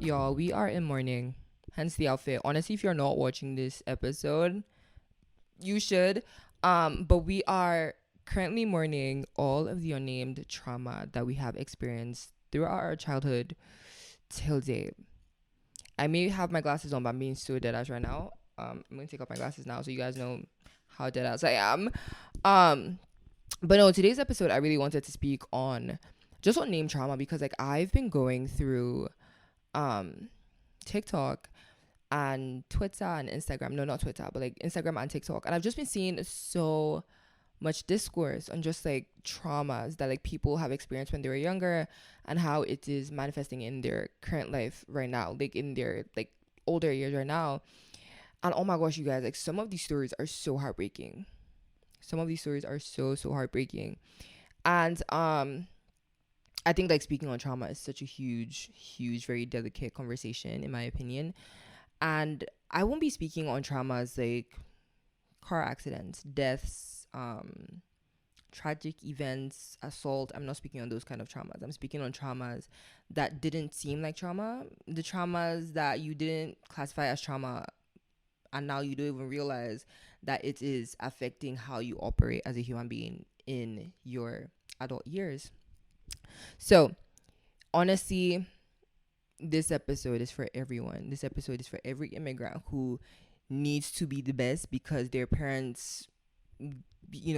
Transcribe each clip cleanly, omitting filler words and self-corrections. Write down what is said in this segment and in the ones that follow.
Y'all, we are in mourning, hence the outfit. Honestly, if you're not watching this episode, you should. But we are currently mourning all of the unnamed trauma that we have experienced throughout our childhood till date. I may have my glasses on, but I'm being so dead ass right now. I'm gonna take off my glasses now so you guys know how dead ass I am. Um, but no, today's episode I really wanted to speak on just on name trauma because like I've been going through um TikTok and Twitter and Instagram. No, not Twitter, but like Instagram and TikTok. And I've just been seeing so much discourse on just like traumas that like people have experienced when they were younger and how it is manifesting in their current life right now, like in their like older years right now. And oh my gosh, you guys, like some of these stories are so heartbreaking. Some of these stories are so heartbreaking. And I think like speaking on trauma is such a huge, very delicate conversation in my opinion. And I won't be speaking on traumas like car accidents, deaths, tragic events, assault. I'm not speaking on those kind of traumas. I'm speaking on traumas that didn't seem like trauma, the traumas that you didn't classify as trauma, and now you don't even realize that it is affecting how you operate as a human being in your adult years. So, honestly, this episode is for everyone. This episode is for every immigrant who needs to be the best because their parents,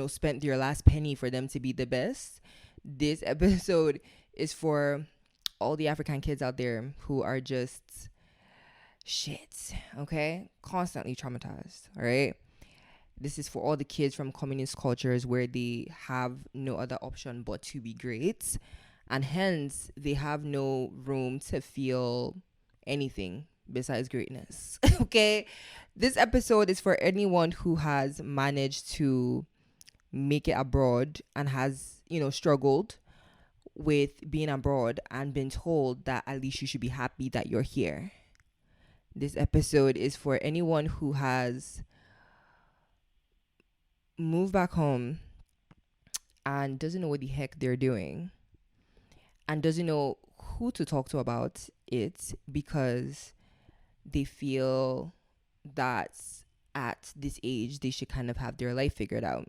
spent their last penny for them to be the best. This episode is for all the African kids out there who are just shit, okay? Constantly traumatized, all right? This is for all the kids from communist cultures where they have no other option but to be great. And hence, they have no room to feel anything besides greatness. Okay? This episode is for anyone who has managed to make it abroad and has, struggled with being abroad and been told that at least you should be happy that you're here. This episode is for anyone who has moved back home and doesn't know what the heck they're doing and doesn't know who to talk to about it because they feel that at this age they should kind of have their life figured out.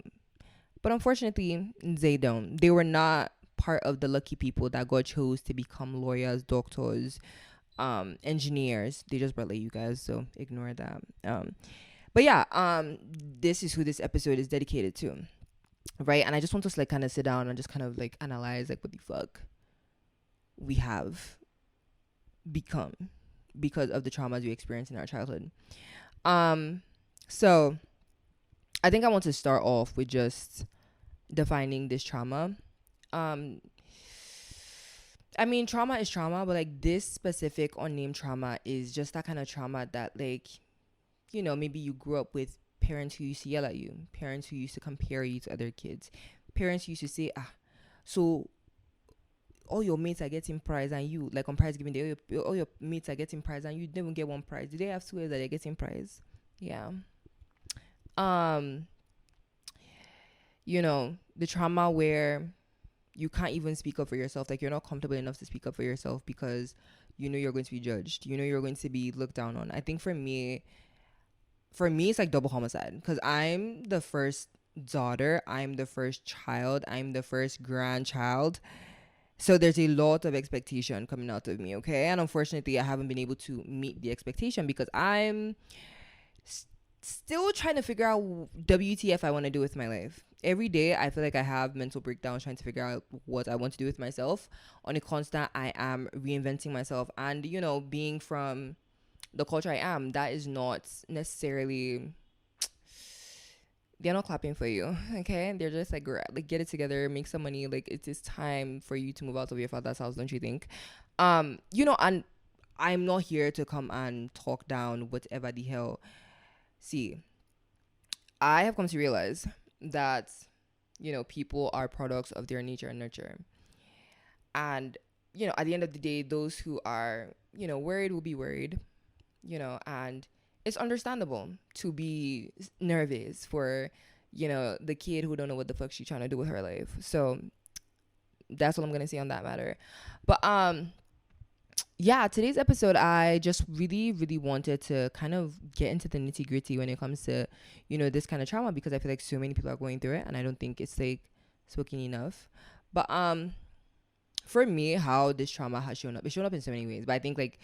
But unfortunately, they don't. They were not part of the lucky people that God chose to become lawyers, doctors, engineers. They just barely you guys, so ignore that. But yeah, this is who this episode is dedicated to, right? And I just want us to like kind of sit down and just kind of like analyze like what the fuck we have become because of the traumas we experienced in our childhood. So I think I want to start off with just defining this trauma. I mean, trauma is trauma, but like this specific unnamed trauma is just that kind of trauma that like, maybe you grew up with parents who used to yell at you, parents who used to compare you to other kids, parents who used to say, so all your mates are getting prize and you, like on prize giving day, all your mates are getting prize and you didn't even get one prize. Did they have 2 years that they're getting prize? Yeah. The trauma where you can't even speak up for yourself, like you're not comfortable enough to speak up for yourself because you're going to be judged, you're going to be looked down on. I think for me it's like double homicide because I'm the first daughter, I'm the first child, I'm the first grandchild. So there's a lot of expectation coming out of me, okay? And unfortunately, I haven't been able to meet the expectation because I'm still trying to figure out WTF I want to do with my life. Every day, I feel like I have mental breakdowns trying to figure out what I want to do with myself. On a constant, I am reinventing myself. And, being from the culture I am, that is not necessarily... They're not clapping for you, okay? They're just like get it together, make some money. Like it is time for you to move out of your father's house, don't you think? And I'm not here to come and talk down whatever the hell. See, I have come to realize that people are products of their nature and nurture, and at the end of the day, those who are worried will be worried, and it's understandable to be nervous for the kid who don't know what the fuck she's trying to do with her life. So that's what I'm gonna say on that matter. But yeah, today's episode, I just really, really wanted to kind of get into the nitty gritty when it comes to, this kind of trauma, because I feel like so many people are going through it, and I don't think it's like spoken enough. But for me, how this trauma has shown up, it's shown up in so many ways. But I think like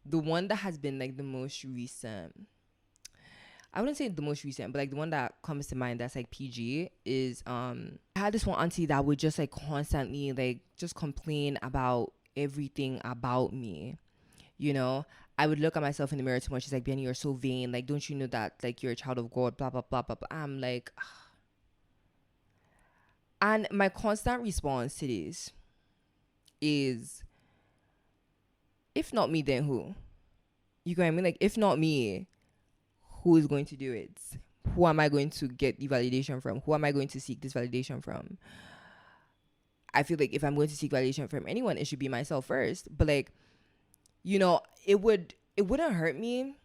the one that has been like the most recent, I wouldn't say the most recent, but like the one that comes to mind that's like PG is I had this one auntie that would just like constantly like just complain about everything about me. You know, I would look at myself in the mirror too much. She's like, Benny, you're so vain. Like, don't you know that like you're a child of God? Blah blah blah blah blah. I'm like, and my constant response to this is, if not me, then who? You know what I mean? Like, if not me, who is going to do it? Who am I going to get the validation from? Who am I going to seek this validation from? I feel like if I'm going to seek validation from anyone, it should be myself first. But like, it wouldn't hurt me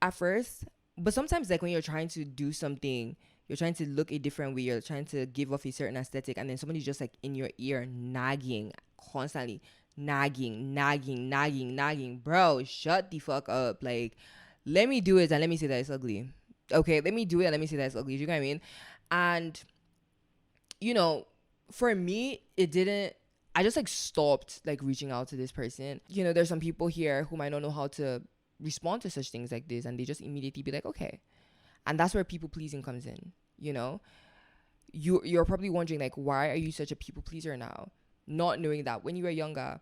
at first, but sometimes like when you're trying to do something, you're trying to look a different way, you're trying to give off a certain aesthetic, and then somebody's just like in your ear nagging constantly, nagging, bro, shut the fuck up. Like, let me do it and let me say that it's ugly. Okay, let me do it and let me say that it's ugly. You know what I mean? And you know, for me, it didn't. I just like stopped like reaching out to this person. There's some people here who might not know how to respond to such things like this, and they just immediately be like, okay. And that's where people pleasing comes in. You know, you're probably wondering like, why are you such a people pleaser now? Not knowing that when you were younger,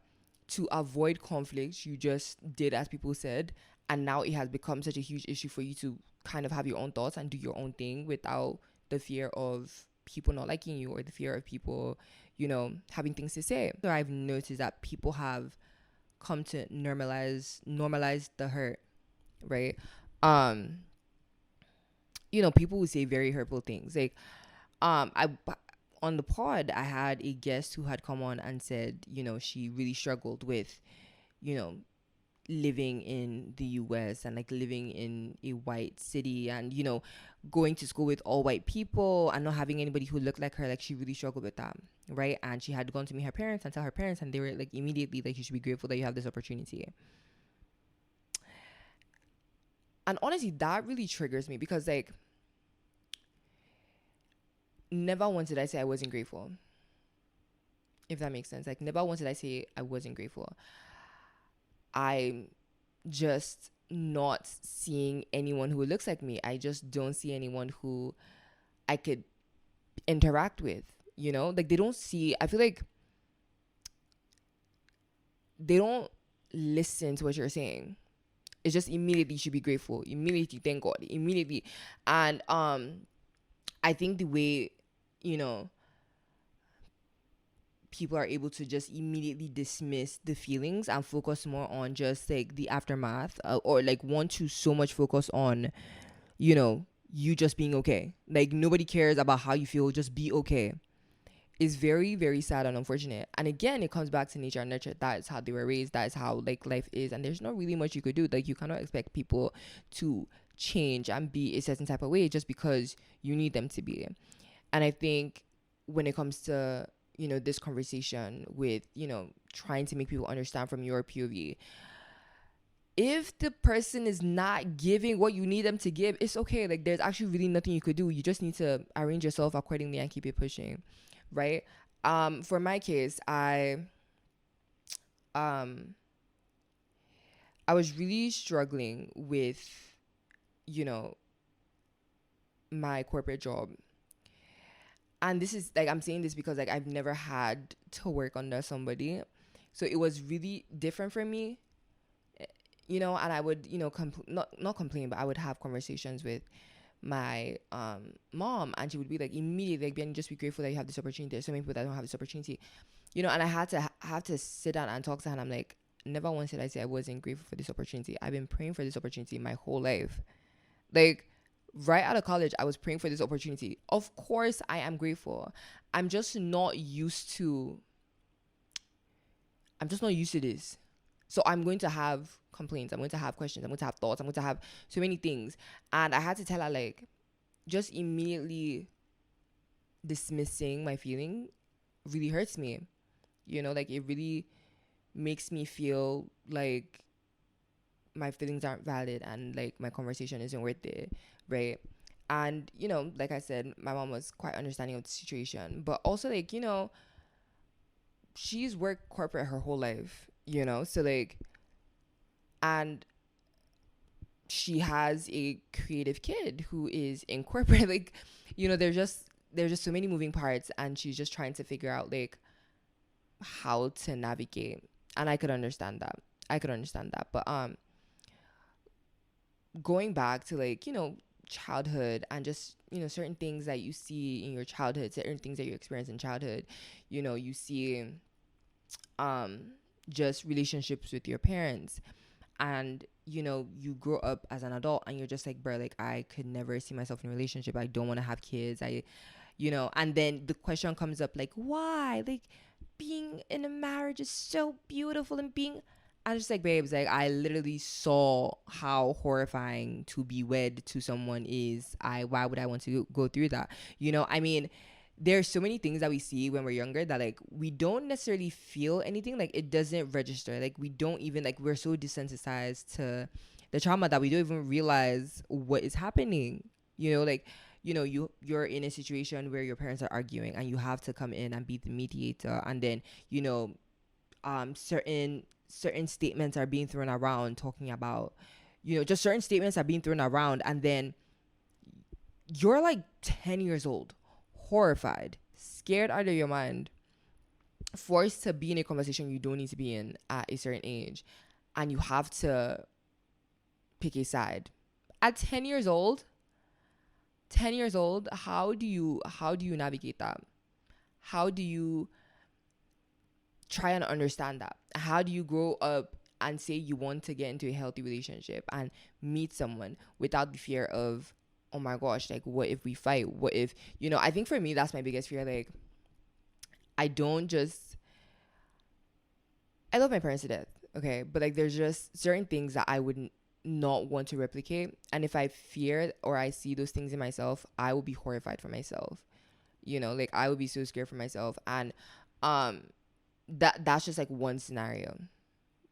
to avoid conflicts, you just did as people said, and now it has become such a huge issue for you to kind of have your own thoughts and do your own thing without the fear of people not liking you, or the fear of people, having things to say. So I've noticed that people have come to normalize the hurt, right? Um, people will say very hurtful things. Like, I on the pod, I had a guest who had come on and said, she really struggled with, you know, living in the US and like living in a white city, and going to school with all white people and not having anybody who looked like her. Like, she really struggled with that, right? And she had gone to meet her parents and tell her parents, and they were like immediately like, you should be grateful that you have this opportunity. And honestly, that really triggers me, because like, never once did I say I wasn't grateful, if that makes sense. Like, never once did I say I wasn't grateful. I'm just not seeing anyone who looks like me. I just don't see anyone who I could interact with, like they don't see, I feel like they don't listen to what you're saying. It's just immediately you should be grateful, immediately thank God, immediately. And I think the way, people are able to just immediately dismiss the feelings and focus more on just like the aftermath, or like want to so much focus on, you just being okay. Like, nobody cares about how you feel, just be okay. Is very, very sad and unfortunate. And again, it comes back to nature and nurture. That is how they were raised. That is how like life is. And there's not really much you could do. Like, you cannot expect people to change and be a certain type of way just because you need them to be. And I think when it comes to, this conversation with, trying to make people understand from your POV, if the person is not giving what you need them to give, it's okay. Like, there's actually really nothing you could do. You just need to arrange yourself accordingly and keep it pushing, right? For my case, um I was really struggling with, you know, my corporate job. And this is like, I'm saying this because like I've never had to work under somebody. So it was really different for me, and I would, not complain, but I would have conversations with my mom, and she would be like immediately like, Ben, just be grateful that you have this opportunity. There's so many people that don't have this opportunity, and I had to have to sit down and talk to her, and I'm like, never once did I say I wasn't grateful for this opportunity. I've been praying for this opportunity my whole life. Like, right out of college, I was praying for this opportunity. Of course I am grateful. I'm just not used to this. So I'm going to have complaints, I'm going to have questions, I'm going to have thoughts, I'm going to have so many things. And I had to tell her, like, just immediately dismissing my feeling really hurts me. Like, it really makes me feel like my feelings aren't valid and like my conversation isn't worth it, right? And like I said, my mom was quite understanding of the situation, but also like she's worked corporate her whole life, so like, and she has a creative kid who is in corporate. Like, there's just so many moving parts, and she's just trying to figure out like how to navigate. And I could understand that. But going back to like childhood, and just certain things that you see in your childhood, certain things that you experience in childhood, you see um just relationships with your parents, and you grow up as an adult and you're just like, bro, like I could never see myself in a relationship, I don't want to have kids, and then the question comes up like, why, like being in a marriage is so beautiful, and being, I just like, babes, like I literally saw how horrifying to be wed to someone is. Why would I want to go through that? I mean, there's so many things that we see when we're younger that like we don't necessarily feel anything, like it doesn't register, like we don't even, like we're so desensitized to the trauma that we don't even realize what is happening. Like you're in a situation where your parents are arguing and you have to come in and be the mediator, and then certain statements are being thrown around talking about, just certain statements are being thrown around, and then you're like 10 years old, horrified, scared out of your mind, forced to be in a conversation you don't need to be in at a certain age, and you have to pick a side. At 10 years old, how do you navigate that? How do you try and understand that? How do you grow up and say you want to get into a healthy relationship and meet someone without the fear of, oh my gosh, like what if we fight? What if, I think for me that's my biggest fear. Like I don't just, I love my parents to death, okay, but like there's just certain things that I wouldn't not want to replicate, and if I fear or I see those things in myself, I will be horrified for myself. Like I would be so scared for myself. And um that's just like one scenario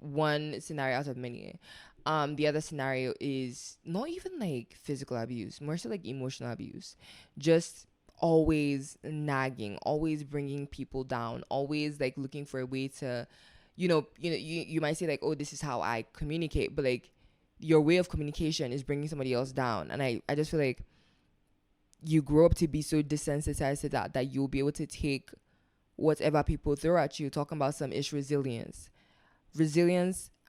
out of many. The other scenario is not even like physical abuse, more so like emotional abuse. Just always nagging, always bringing people down, always like looking for a way to, you might say like, oh, this is how I communicate, but like your way of communication is bringing somebody else down. And I just feel like you grow up to be so desensitized to that you'll be able to take whatever people throw at you. Talking about some ish resilience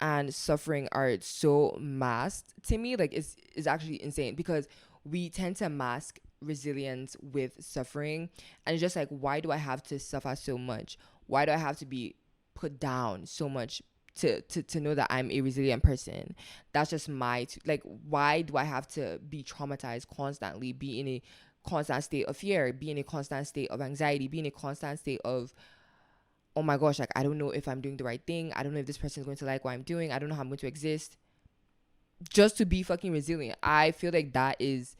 and suffering are so masked to me. Like it's actually insane, because we tend to mask resilience with suffering, and it's just like, why do I have to suffer so much? Why do I have to be put down so much to know that I'm a resilient person? That's just like, why do I have to be traumatized constantly, be in a constant state of fear, be in a constant state of anxiety, be in a constant state of, oh my gosh, like I don't know if I'm doing the right thing, I don't know if this person is going to like what I'm doing, I don't know how I'm going to exist, just to be fucking resilient. I feel like that is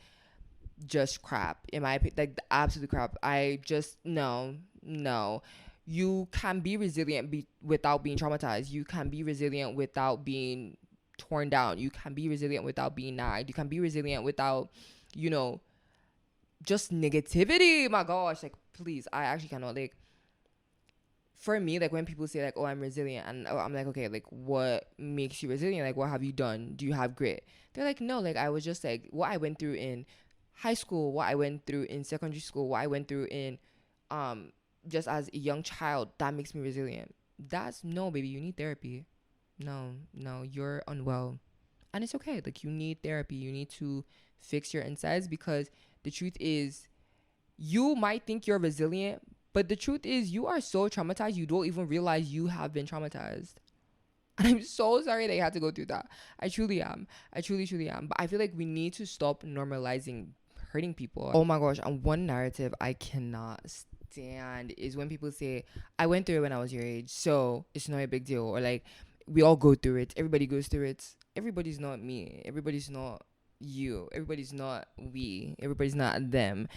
just crap, in my opinion, like the absolute crap. I just, no. You can be resilient without being traumatized. You can be resilient without being torn down. You can be resilient without being nagged. You can be resilient without, just negativity. My gosh, like please, I actually cannot, like, for me, like when people say like, oh, I'm resilient, and I'm like, okay, like what makes you resilient? Like what have you done? Do you have grit? They're like, no, like I was just like, what I went through in high school, what I went through in secondary school, what I went through in just as a young child, that makes me resilient. That's no, baby, you need therapy. No, you're unwell. And it's okay. Like you need therapy. You need to fix your insides, because the truth is, you might think you're resilient, but the truth is you are so traumatized you don't even realize you have been traumatized. And I'm so sorry they had to go through that. I truly am. I truly, truly am. But I feel like we need to stop normalizing hurting people. Oh my gosh. And one narrative I cannot stand is when people say, I went through it when I was your age, so it's not a big deal. Or like, we all go through it. Everybody goes through it. Everybody's not me. Everybody's not you. Everybody's not we. Everybody's not them.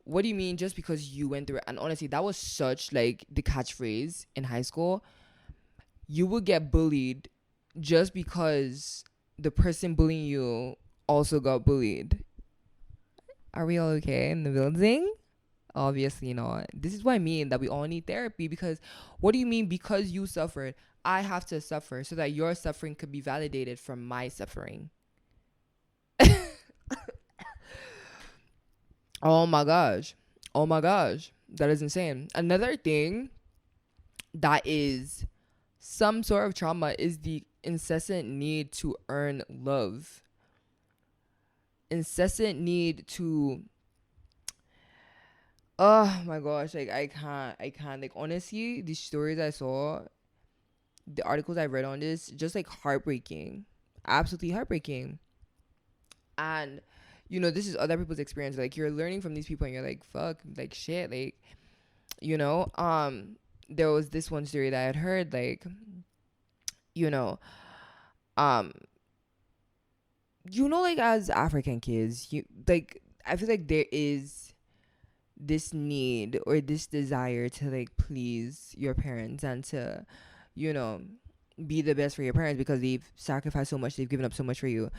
What do you mean just because you went through it? And honestly, that was such like the catchphrase in high school. you will get bullied just because the person bullying you also got bullied. Are we all okay in the building? Obviously not. This is what I mean, that we all need therapy. Because what do you mean, because you suffered, I have to suffer so that your suffering could be validated from my suffering? Oh my gosh. Oh my gosh. That is insane. Another thing that is some sort of trauma is the incessant need to earn love. Incessant need to, oh my gosh, like I can't like, honestly, these stories I saw, the articles I read on this, just like heartbreaking. Absolutely heartbreaking. And this is other people's experience. Like, you're learning from these people and you're like, fuck, like shit, like, you know, there was this one story that I had heard, like, you know, um, like, as African kids, I feel like there is this need or this desire to like please your parents and to, you know, be the best for your parents because they've sacrificed so much, they've given up so much for you.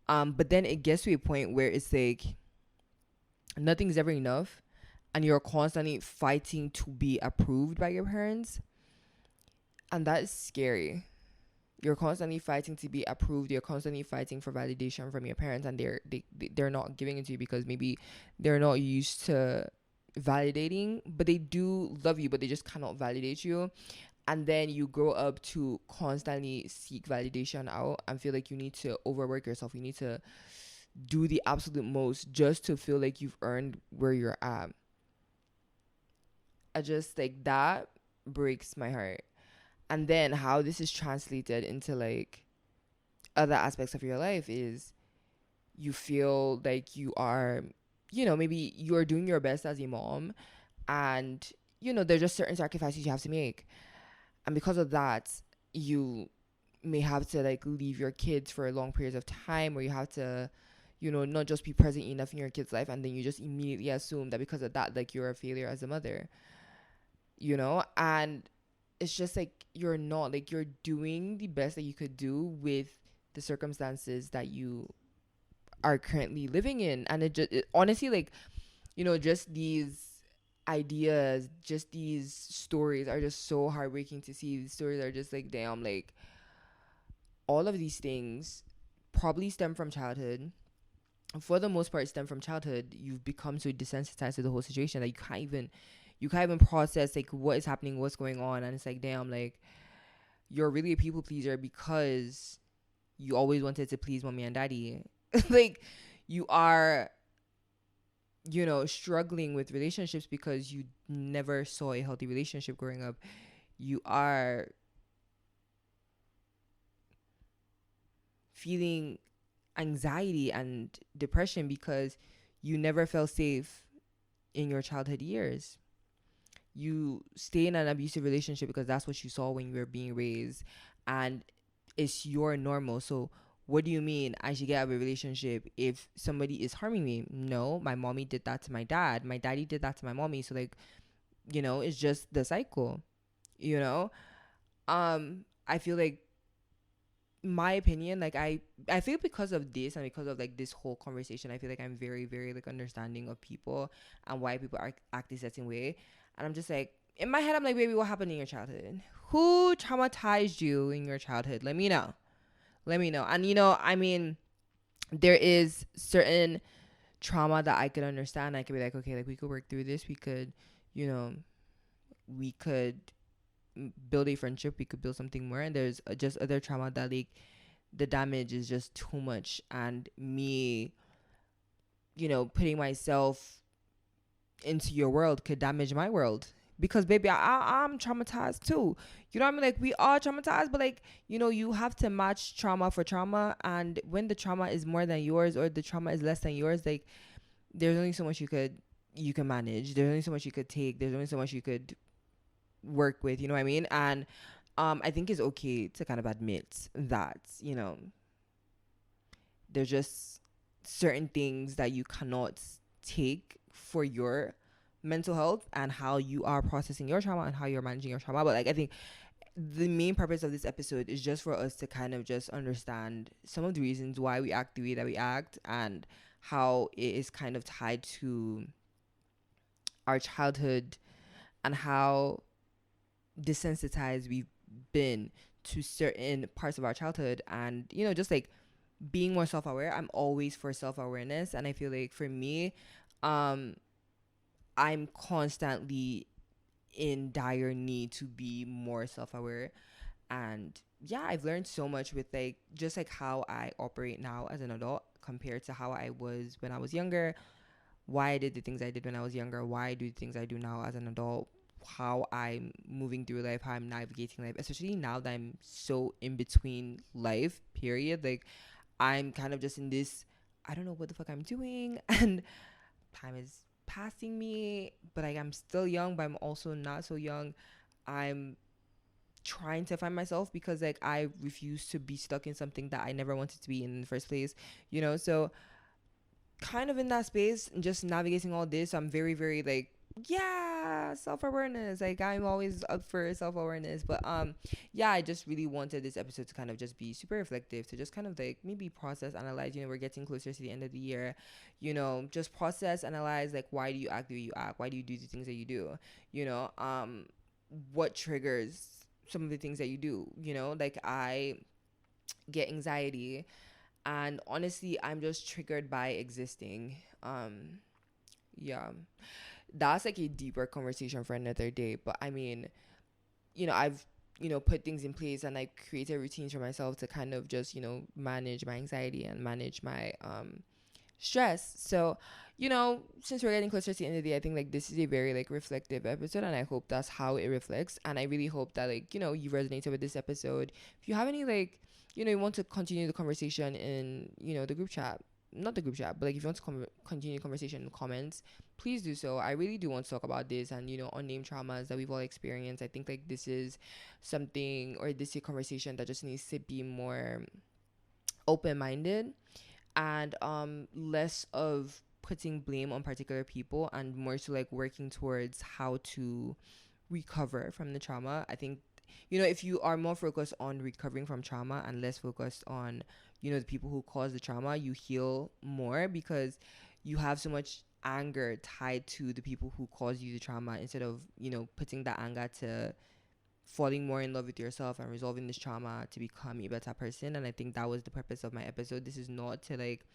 But then it gets to a point where it's like nothing's ever enough and you're constantly fighting to be approved by your parents. And that is scary. You're constantly fighting to be approved. You're constantly fighting for validation from your parents, and they're not giving it to you because maybe they're not used to validating, but they do love you, but they just cannot validate you. And then you grow up to constantly seek validation out and feel like you need to overwork yourself. You need to do the absolute most just to feel like you've earned where you're at. I just, like, that breaks my heart. And then how this is translated into like other aspects of your life is you feel like you are, maybe you're doing your best as a mom, and there's just certain sacrifices you have to make. And because of that, you may have to like leave your kids for long periods of time, or you have to, not just be present enough in your kid's life, and then you just immediately assume that because of that, like, you're a failure as a mother, and it's just like you're not, like, you're doing the best that you could do with the circumstances that you are currently living in. And honestly, like, just these ideas, just these stories are just so heartbreaking to see. These stories are just like, damn, like, all of these things probably stem from childhood. For the most part, stem from childhood. You've become so desensitized to the whole situation that you can't even process like what is happening, what's going on. And it's like, damn, like, you're really a people pleaser because you always wanted to please mommy and daddy. Like, you are, struggling with relationships because you never saw a healthy relationship growing up. You are feeling anxiety and depression because you never felt safe in your childhood years. You stay in an abusive relationship because that's what you saw when you were being raised, and it's your normal. So what do you mean I should get out of a relationship if somebody is harming me? No, my mommy did that to my dad, my daddy did that to my mommy, so like, it's just the cycle. you know I feel like, my opinion, like, I feel because of this and because of like this whole conversation, I feel like I'm very, very like understanding of people and why people act a certain way. And I'm just like, in my head, I'm like, baby, what happened in your childhood? Who traumatized you in your childhood? Let me know. And I mean, there is certain trauma that I could understand. I could be like, okay, like, we could work through this. We could, you know we could build a friendship, we could build something more. And there's just other trauma that, like, the damage is just too much, and me, putting myself into your world could damage my world. Because, baby, I'm traumatized too. You know what I mean? Like, we are traumatized, but like, you have to match trauma for trauma. And when the trauma is more than yours, or the trauma is less than yours, like, there's only so much you can manage. There's only so much you could take. There's only so much you could work with. You know what I mean? And I think it's okay to kind of admit that, there's just certain things that you cannot take for your mental health and how you are processing your trauma and how you're managing your trauma. But like, I think the main purpose of this episode is just for us to kind of just understand some of the reasons why we act the way that we act, and how it is kind of tied to our childhood, and how desensitized we've been to certain parts of our childhood. And just like being more self-aware. I'm always for self-awareness, and I feel like for me, um I'm constantly in dire need to be more self-aware. And yeah, I've learned so much with like just like how I operate now as an adult compared to how I was when I was younger, why I did the things I did when I was younger, why I do the things I do now as an adult, how I'm moving through life, how I'm navigating life, especially now that I'm so in between life period. Like I'm kind of just in this, I don't know what the fuck I'm doing, and time is passing me, but like I'm still young, but I'm also not so young. I'm trying to find myself because like I refuse to be stuck in something that I never wanted to be in the first place, so kind of in that space and just navigating all this. I'm very, very like, yeah, self-awareness. Like I'm always up for self-awareness. But yeah, I just really wanted this episode to kind of just be super reflective, to just kind of like maybe process, analyze. We're getting closer to the end of the year. Just process, analyze, like why do you act the way you act? Why do you do the things that you do? What triggers some of the things that you do? Like I get anxiety, and honestly I'm just triggered by existing. Yeah, that's like a deeper conversation for another day, but I mean, I've put things in place, and I created routines for myself to kind of just manage my anxiety and manage my stress. So since we're getting closer to the end of the day, I think like this is a very like reflective episode, and I hope that's how it reflects. And I really hope that like you resonated with this episode. If you have any like you want to continue the conversation in the group chat, not the group chat, but like if you want to continue the conversation in the comments, please do so. I really do want to talk about this and unnamed traumas that we've all experienced. I think like this is something, or this is a conversation that just needs to be more open-minded, and less of putting blame on particular people, and more so like working towards how to recover from the trauma. I think if you are more focused on recovering from trauma and less focused on the people who cause the trauma, you heal more, because you have so much anger tied to the people who cause you the trauma, instead of putting that anger to falling more in love with yourself and resolving this trauma to become a better person. And I think that was the purpose of my episode. This is not to like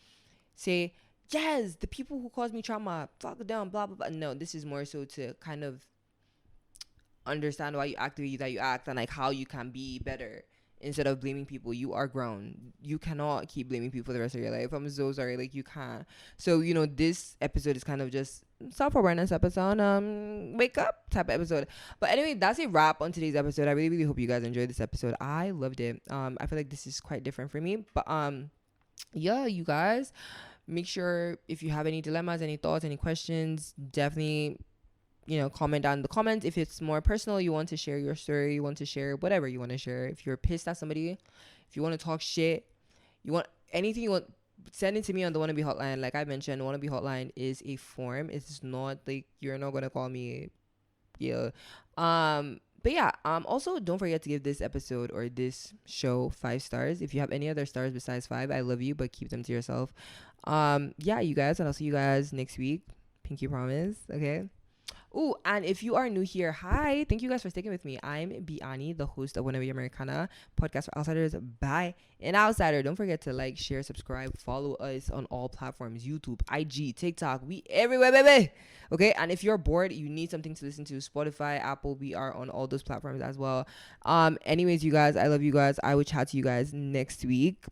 say, yes, the people who caused me trauma, fuck them, blah blah blah. No, this is more so to kind of understand why you act the way that you act, and like how you can be better, instead of blaming people. You are grown. You cannot keep blaming people for the rest of your life. I'm so sorry. Like you can't. So this episode is kind of just self-awareness episode, wake up type of episode. But anyway, that's a wrap on today's episode. I really, really hope you guys enjoyed this episode. I loved it. I feel like this is quite different for me, but yeah, you guys, make sure if you have any dilemmas, any thoughts, any questions, definitely comment down in the comments. If it's more personal, you want to share your story, you want to share whatever you want to share. If you're pissed at somebody, if you want to talk shit, you want anything you want, send it to me on the Wanna Be hotline. Like I mentioned, the Wanna Be hotline is a form. It's not like you're not gonna call me. Yeah. But yeah, also don't forget to give this episode or this show 5 stars. If you have any other stars besides 5, I love you, but keep them to yourself. Yeah, you guys, and I'll see you guys next week. Pinky promise. Okay. Oh, and if you are new here, hi. Thank you guys for sticking with me. I'm Biani, the host of Wanna Be Americana, podcast for outsiders by an outsider. Don't forget to like, share, subscribe, follow us on all platforms, YouTube, IG, TikTok. We everywhere, baby. Okay, and if you're bored, you need something to listen to, Spotify, Apple, we are on all those platforms as well. Anyways, you guys, I love you guys. I will chat to you guys next week.